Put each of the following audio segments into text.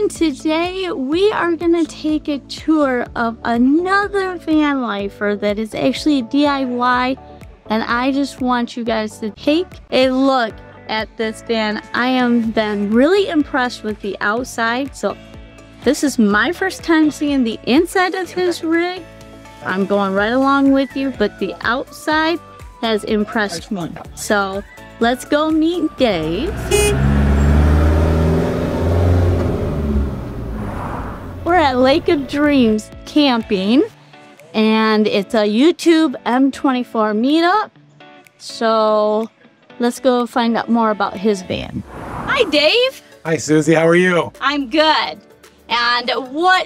everyone, today we are going to take a tour of another van lifer that is actually a DIY, and I just want you guys to take a look at this van. I am been really impressed with the outside, so this is my first time seeing the inside of his rig. I'm going right along with you, but the outside has impressed me. So let's go meet Dave. We're at Lake of Dreams camping, and it's a YouTube M24 meetup. So let's go find out more about his van. Hi, Dave. Hi, Susie. How are you? I'm good. And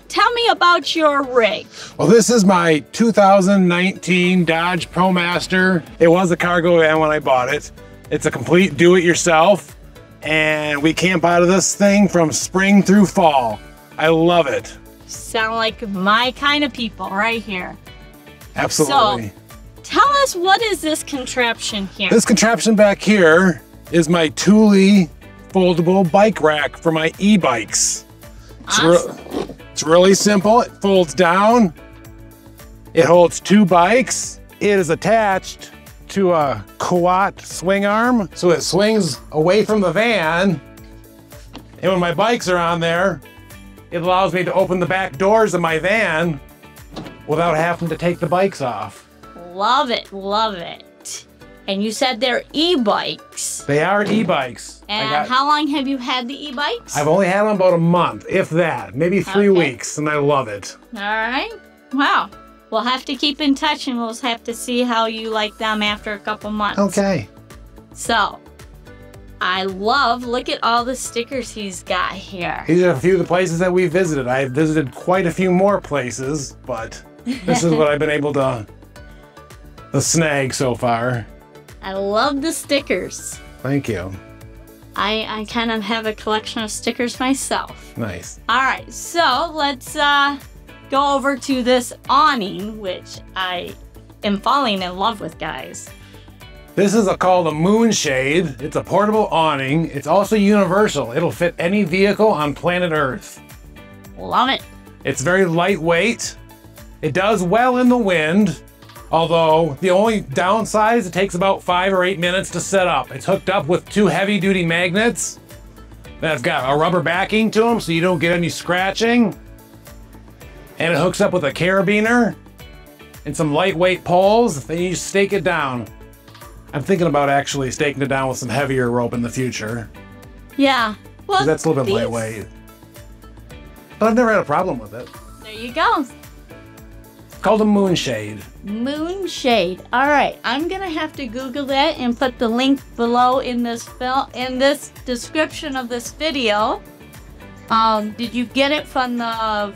tell me about your rig. Well, this is my 2019 Dodge ProMaster. It was a cargo van when I bought it. It's a complete do-it-yourself, and we camp out of this thing from spring through fall. I love it. Sound like my kind of people right here. Absolutely. So, tell us, what is this contraption here? This contraption back here is my Thule foldable bike rack for my e-bikes. Awesome. It's really simple. It folds down. It holds 2 bikes. It is attached to a quad swing arm, so it swings away from the van. And when my bikes are on there, it allows me to open the back doors of my van without having to take the bikes off. Love it, love it. And you said they're e-bikes. They are e-bikes. And how long have you had the e-bikes? I've only had them about a month, if that, maybe 3 weeks, and I love it. All right, wow. We'll have to keep in touch, and we'll have to see how you like them after a couple months. Okay. So, look at all the stickers he's got here. These are a few of the places that we visited. I've visited quite a few more places, but this is what I've been able to snag so far. I love the stickers. Thank you. I kind of have a collection of stickers myself. Nice. All right, so let's go over to this awning, which I am falling in love with, guys. This is called a moonshade. It's a portable awning. It's also universal. It'll fit any vehicle on planet Earth. Love it. It's very lightweight. It does well in the wind, although the only downside is it takes about 5 or 8 minutes to set up. It's hooked up with 2 heavy-duty magnets that's got a rubber backing to them so you don't get any scratching. And it hooks up with a carabiner and some lightweight poles. Then you just stake it down. I'm thinking about actually staking it down with some heavier rope in the future. Yeah. Well, that's a little bit lightweight. But I've never had a problem with it. There you go. It's called a moonshade. Moonshade. All right. I'm going to have to Google that and put the link below in this description of this video. Did you get it from a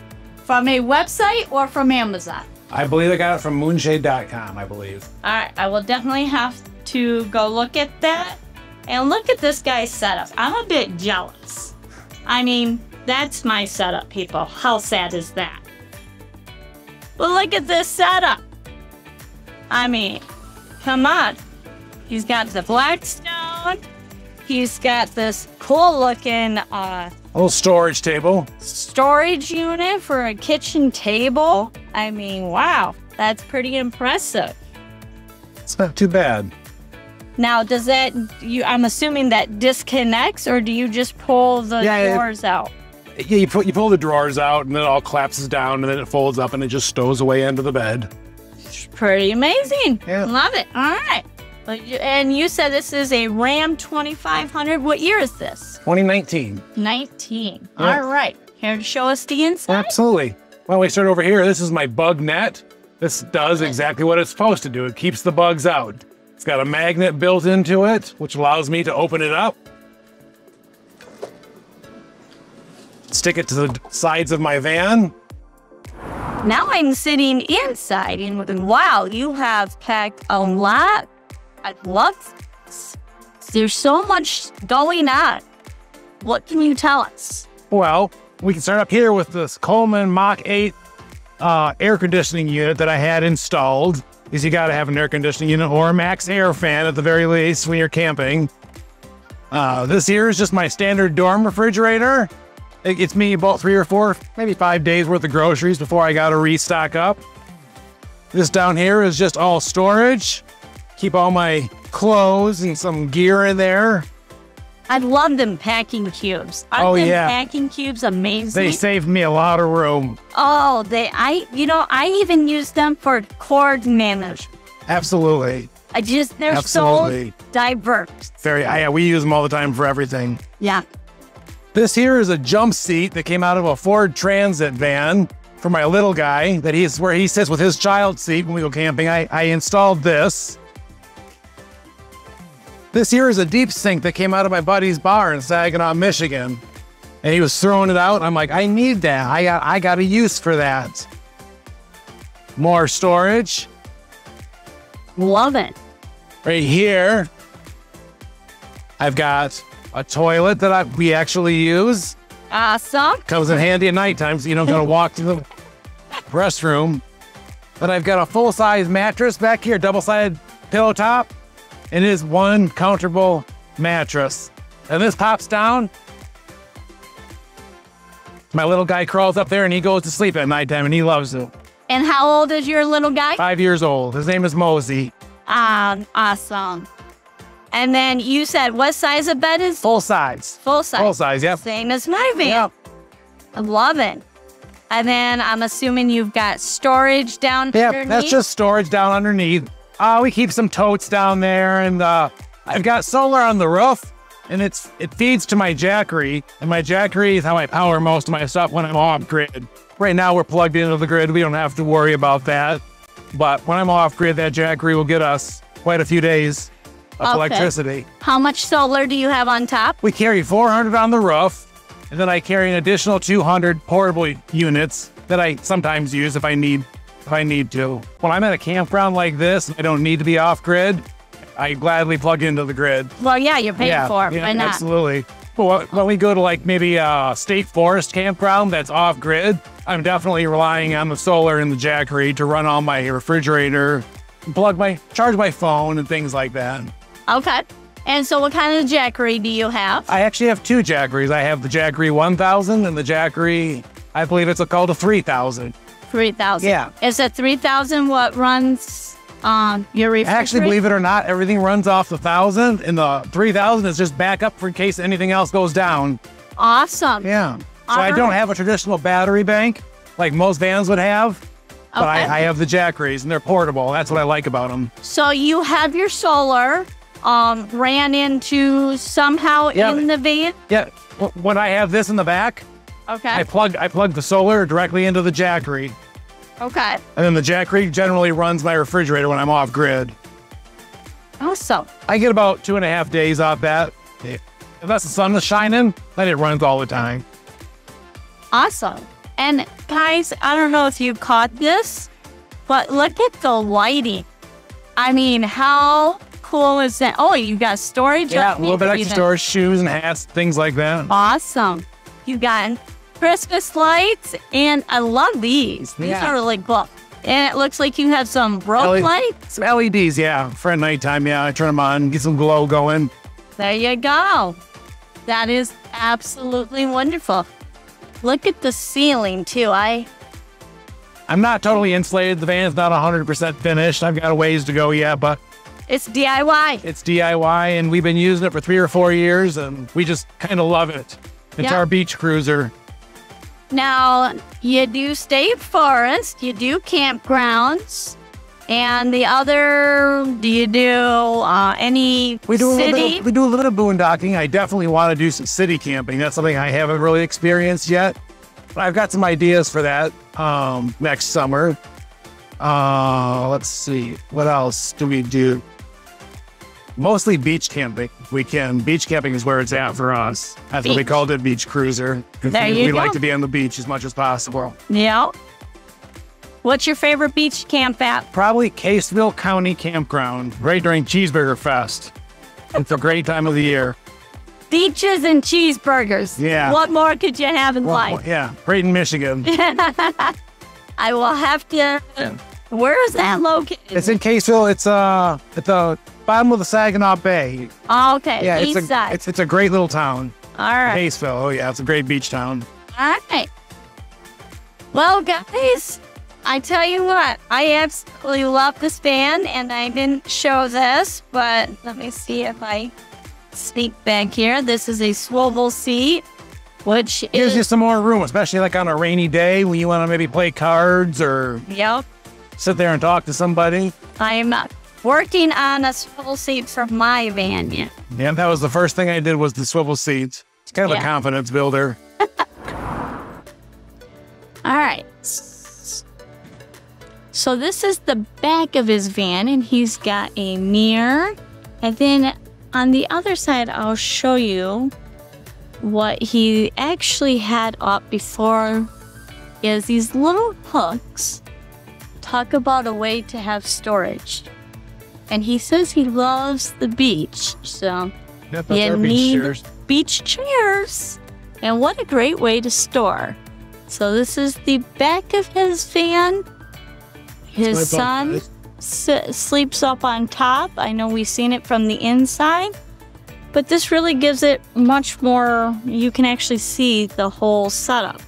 website or from Amazon? I believe I got it from moonshade.com, I believe. All right. I will definitely have to go look at that. And look at this guy's setup. I'm a bit jealous. I mean, that's my setup, people. How sad is that? But look at this setup. I mean, come on. He's got the Blackstone. He's got this cool looking little storage table. Storage unit for a kitchen table. I mean, wow, that's pretty impressive. It's not too bad. Now, does that, I'm assuming that disconnects, or do you just pull the drawers out? Yeah, you pull the drawers out, and then it all collapses down, and then it folds up, and it just stows away under the bed. It's pretty amazing. Yeah. Love it. All right. And you said this is a Ram 2500. What year is this? 2019. 19. Yeah. All right. Here to show us the inside? Absolutely. Well, we start over here. This is my bug net. This does exactly what it's supposed to do. It keeps the bugs out. It's got a magnet built into it, which allows me to open it up, stick it to the sides of my van. Now I'm sitting inside, and wow, you have packed a lot. I love this. There's so much going on. What can you tell us? Well, we can start up here with this Coleman Mach 8 air conditioning unit that I had installed. Because you got to have an air conditioning unit or a max air fan at the very least when you're camping. This here is just my standard dorm refrigerator. It gets me about 3 or 4, maybe 5 days worth of groceries before I gotta restock up. This down here is just all storage. Keep all my clothes and some gear in there. I love them packing cubes. Aren't them packing cubes amazing? They saved me a lot of room. Oh, I even use them for cord management. Absolutely. They're so diverse. We use them all the time for everything. Yeah. This here is a jump seat that came out of a Ford Transit van for my little guy, where he sits with his child seat when we go camping. I installed this. This here is a deep sink that came out of my buddy's bar in Saginaw, Michigan. And he was throwing it out. I'm like, I need that. I got a use for that. More storage. Love it. Right here, I've got a toilet that we actually use. Awesome. Comes in handy at nighttime, so you don't gotta walk to the restroom. But I've got a full-size mattress back here, double-sided pillow top. It is one comfortable mattress. And this pops down. My little guy crawls up there and he goes to sleep at nighttime and he loves it. And how old is your little guy? 5 years old. His name is Mosey. Awesome. And then you said what size of bed is? Full size. Full size. Full size, yep. Same as my van. Yep. I love it. And then I'm assuming you've got storage down underneath? Yeah, that's just storage down underneath. We keep some totes down there, and I've got solar on the roof, and it feeds to my Jackery, and my Jackery is how I power most of my stuff when I'm off grid. Right now we're plugged into the grid. We don't have to worry about that. But when I'm off grid, that Jackery will get us quite a few days of electricity. How much solar do you have on top? We carry 400 on the roof, and then I carry an additional 200 portable units that I sometimes use if I need to. When I'm at a campground like this, I don't need to be off grid. I gladly plug into the grid. Well, yeah, you're paying for it. Yeah, Why not? Absolutely. But when we go to like maybe a state forest campground that's off grid, I'm definitely relying on the solar in the Jackery to run on my refrigerator, charge my phone and things like that. Okay. And so what kind of Jackery do you have? I actually have two Jackeries. I have the Jackery 1000 and the Jackery, I believe it's called a 3000. 3000. Yeah. Is that 3000 what runs your refrigerator? Actually, believe it or not, everything runs off the 1000, and the 3000 is just backup for in case anything else goes down. Awesome. Yeah. So I don't have a traditional battery bank like most vans would have, but I have the Jackeries, and they're portable. That's what I like about them. So you have your solar ran into somehow in the van? Yeah. When I have this in the back, I plug the solar directly into the Jackery. Okay. And then the Jackery generally runs my refrigerator when I'm off grid. Awesome. I get about 2.5 days off that. Unless the sun is shining, then it runs all the time. Awesome. And guys, I don't know if you caught this, but look at the lighting. I mean, how cool is that? Oh, you got storage? Yeah, a little bit extra storage, shoes and hats, things like that. Awesome. You got Christmas lights, and I love these. These are really cool. And it looks like you have some rope lights. Some LEDs, yeah, for nighttime. Yeah, I turn them on, get some glow going. There you go. That is absolutely wonderful. Look at the ceiling, too. I'm not totally insulated. The van's not 100% finished. I've got a ways to go yet, but it's DIY. It's DIY, and we've been using it for 3 or 4 years, and we just kind of love it. It's our beach cruiser. Now, you do state forest, you do campgrounds, and the other, do you do any city? We do a little bit of boondocking. I definitely want to do some city camping. That's something I haven't really experienced yet. But I've got some ideas for that next summer. Let's see. What else do we do? Mostly beach camping. Beach camping is where it's at for us. That's what we called it, beach cruiser. We like to be on the beach as much as possible. Yeah. What's your favorite beach camp at? Probably Caseville County Campground, right during Cheeseburger Fest. It's a great time of the year. Beaches and cheeseburgers. Yeah. What more could you have in life? Yeah, right in Michigan. I will have to... Where is that located? It's in Caseville. It's at the bottom of the Saginaw Bay. Oh, okay. Yeah, East side. It's a great little town. All right. Paceville. Oh yeah, it's a great beach town. All right. Well, guys, I tell you what, I absolutely love this van, and I didn't show this, but let me see if I sneak back here. This is a swivel seat, which Gives is... you some more room, especially like on a rainy day when you want to maybe play cards or Yep. sit there and talk to somebody. I'm working on a swivel seat for my van yet. Yeah, that was the first thing I did was the swivel seats. It's kind of Yeah. a confidence builder. All right. So this is the back of his van, and he's got a mirror. And then on the other side, I'll show you what he actually had up before is these little hooks. Talk about a way to have storage. And he says he loves the beach, so Yep, that's you our beach need chairs. beach chairs. And what a great way to store. So this is the back of his van. His my son bunk sleeps up on top. I know we've seen it from the inside, but this really gives it much more. You can actually see the whole setup.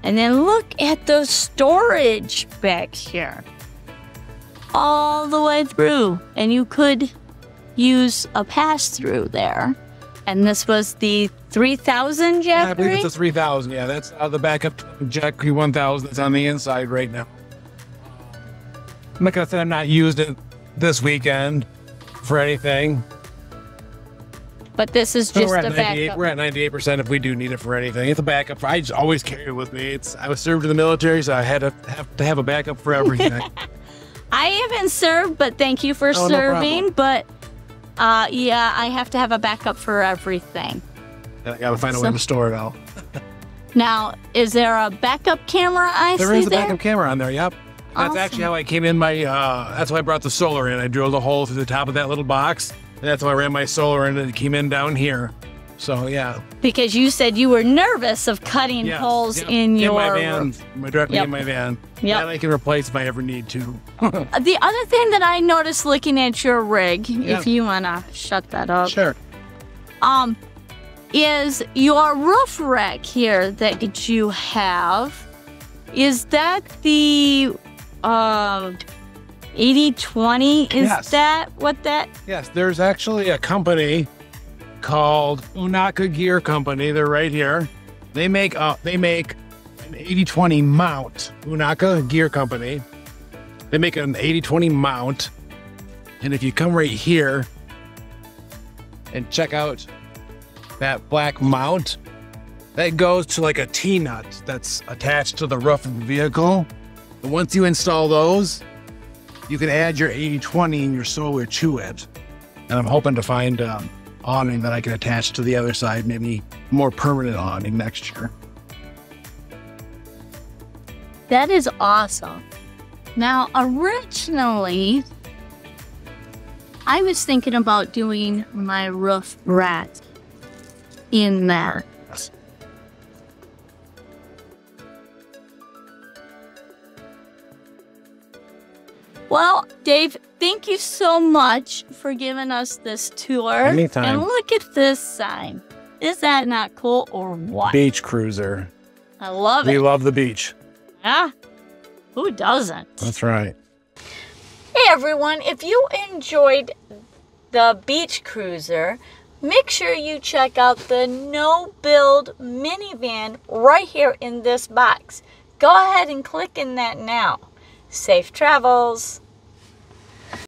And then look at the storage back here. All the way through. And you could use a pass-through there. And this was the 3000 Yeah, I believe Jeffrey? it's a 3000. Yeah, that's the backup Jack 1000 that's on the inside right now. Like I said, I'm not used it this weekend for anything. But this is So just we're a at 98. backup. We're at 98% if we do need it for anything. It's a backup. I just always carry it with me. I was served in the military, so I had to have a backup for everything. I haven't served, but thank you for Oh, no serving. But yeah, I have to have a backup for everything. I gotta find a way to store it all. Now, is there a backup camera I There see is a there? backup camera on there. Yep. That's Awesome. actually how I came in my. That's why I brought the solar in. I drilled a hole through the top of that little box, and that's how I ran my solar in, and it came in down here. So yeah. Because you said you were nervous of cutting Yes, holes yep. in your my van, directly Yep. in my van. Yep. And I can replace if I ever need to. The other thing that I noticed looking at your rig, Yeah. if you wanna shut that up, Sure. is your roof rack here that you have. Is that the 80/20? Is Yes. that what that? Yes, there's actually a company called Unaka Gear Company. They're right here. They make an 80/20 mount. Unaka Gear Company. They make an 80/20 mount. And if you come right here and check out that black mount, that goes to like a T-nut that's attached to the roof of the vehicle. And once you install those, you can add your 80/20 and your solar to it. And I'm hoping to find awning that I can attach to the other side, maybe more permanent awning next year. That is awesome. Now, originally, I was thinking about doing my roof rack in there. Well, Dave, thank you so much for giving us this tour. Anytime. And look at this sign. Is that not cool or what? Beach cruiser. I love We it. love the beach. Yeah. Who doesn't? That's right. Hey everyone, if you enjoyed the beach cruiser, make sure you check out the no-build minivan right here in this box. Go ahead and click in that now. Safe travels.